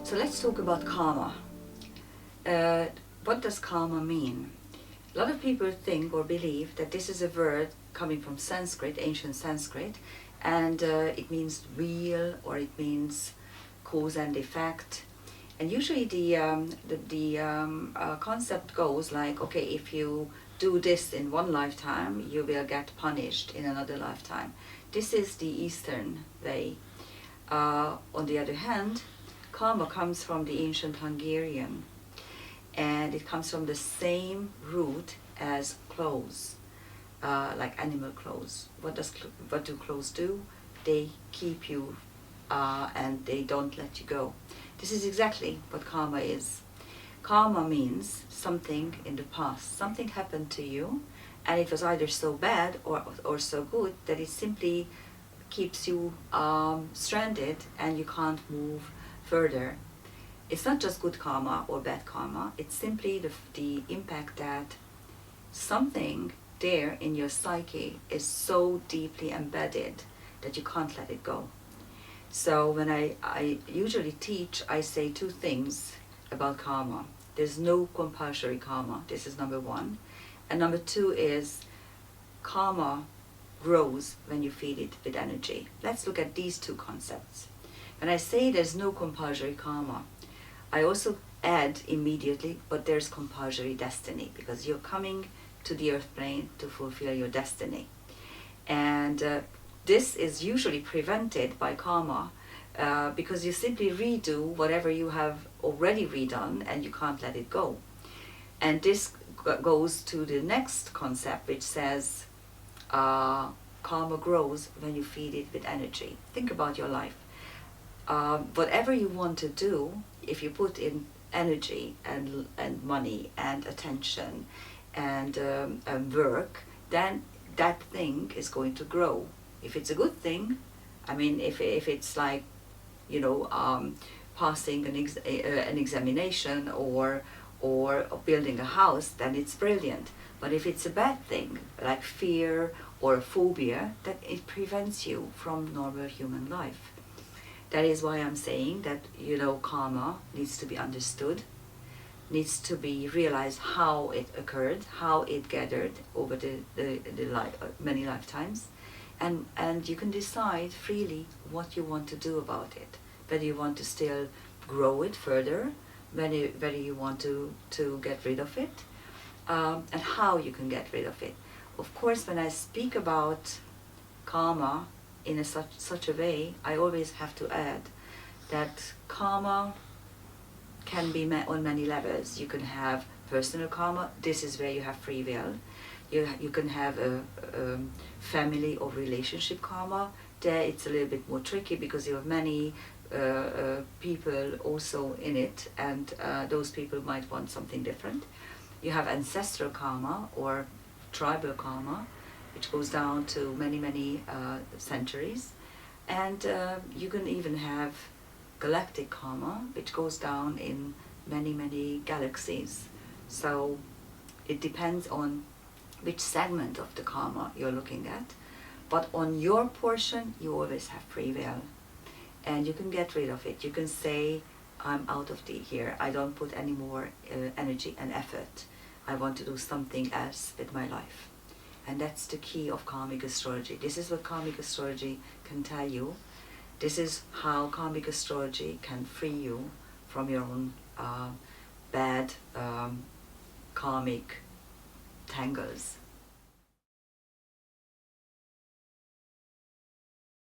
So let's talk about karma. What does karma mean? A lot of people think or believe that this is a word coming from Sanskrit, ancient Sanskrit, and it means wheel, or it means cause and effect. And usually the concept goes like, okay, if you do this in one lifetime, you will get punished in another lifetime. This is the Eastern way. On the other hand, karma comes from the ancient Hungarian, and it comes from the same root as clothes, like animal clothes. What do clothes do? They keep you and they don't let you go. This is exactly what karma is. Karma means something in the past. Something happened to you, and it was either so bad or so good that it simply keeps you stranded and you can't move further. It's not just good karma or bad karma. It's simply the impact that something there in your psyche is so deeply embedded that you can't let it go. So when I usually teach, I say two things about karma. There's no compulsory karma. This is number one. And number two is karma grows when you feed it with energy. Let's look at these two concepts. When I say there's no compulsory karma, I also add immediately, but there's compulsory destiny, because you're coming to the earth plane to fulfill your destiny. And this is usually prevented by karma because you simply redo whatever you have already redone and you can't let it go. And this goes to the next concept, which says karma grows when you feed it with energy. Think about your life. Whatever you want to do, if you put in energy and money and attention and work, then that thing is going to grow. If it's a good thing, I mean, if it's like, passing an examination or building a house, then it's brilliant. But if it's a bad thing, like fear or a phobia, that it prevents you from normal human life. That is why I'm saying that, karma needs to be understood, needs to be realized how it occurred, how it gathered over the many lifetimes, and you can decide freely what you want to do about it, whether you want to still grow it further, whether you want to get rid of it, and how you can get rid of it. Of course, when I speak about karma in such a way, I always have to add that karma can be met on many levels. You can have personal karma. This is where you have free will. You can have a family or relationship karma. There it's a little bit more tricky because you have many people also in it, and those people might want something different. You have ancestral karma or tribal karma, which goes down to many centuries. And you can even have galactic karma, which goes down in many galaxies. So it depends on which segment of the karma you're looking at. But on your portion, you always have free will. And you can get rid of it. You can say, I'm out of here. I don't put any more energy and effort. I want to do something else with my life. And that's the key of Karmic Astrology. This is what Karmic Astrology can tell you. This is how Karmic Astrology can free you from your own bad karmic tangles.